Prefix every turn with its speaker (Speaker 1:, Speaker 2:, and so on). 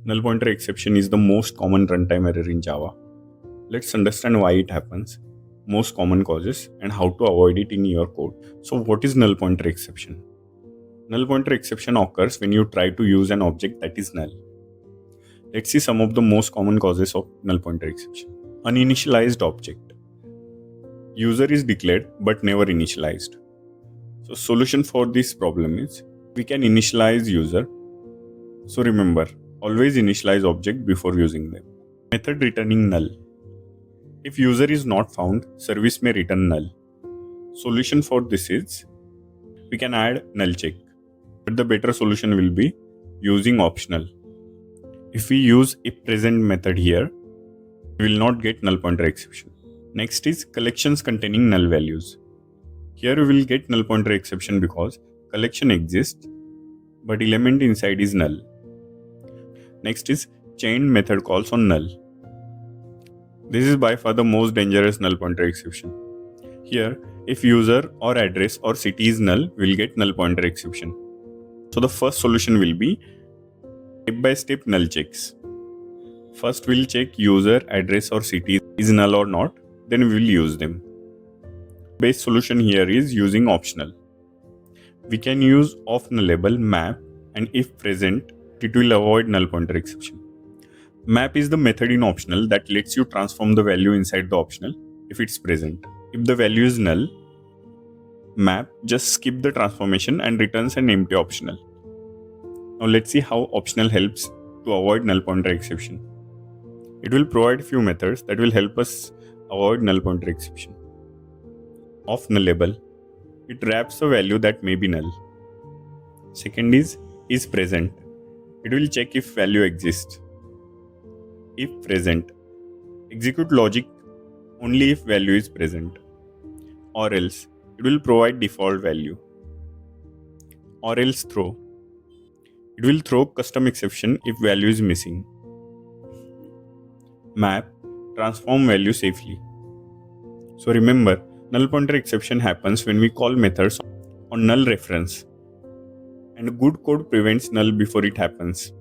Speaker 1: Null pointer exception is the most common runtime error in Java. Let's understand why it happens, most common causes, and how to avoid it in your code. So, what is null pointer exception? Null pointer exception occurs when you try to use an object that is null. Let's see some of the most common causes of null pointer exception. Uninitialized object. User is declared but never initialized. So, solution for this problem is we can initialize user. So remember, always initialize object before using them. Method returning null. If user is not found, service may return null. Solution for this is we can add null check, but the better solution will be using optional. If we use if present method here, we will not get null pointer exception. Next is collections containing null values. Here we will get null pointer exception because collection exists, but element inside is null. Next is chained method calls on null. This is by far the most dangerous null pointer exception. Here, if user or address or city is null, we'll get null pointer exception. So the first solution will be step-by-step null checks. First we'll check user, address or city is null or not, then we will use them. Best solution here is using optional. We can use of nullable map, and if present, it will avoid null pointer exception. Map is the method in optional that lets you transform the value inside the optional if it's present. If the value is null, map just skip the transformation and returns an empty optional. Now let's see how optional helps to avoid null pointer exception. It will provide few methods that will help us avoid null pointer exception. Of nullable, it wraps a value that may be null. Second is present. It will check if value exists. If present, execute logic only if value is present. Or else, it will provide default value. Or else throw. It will throw custom exception if value is missing. Map, transform value safely. So remember, null pointer exception happens when we call methods on null reference. And good code prevents null before it happens.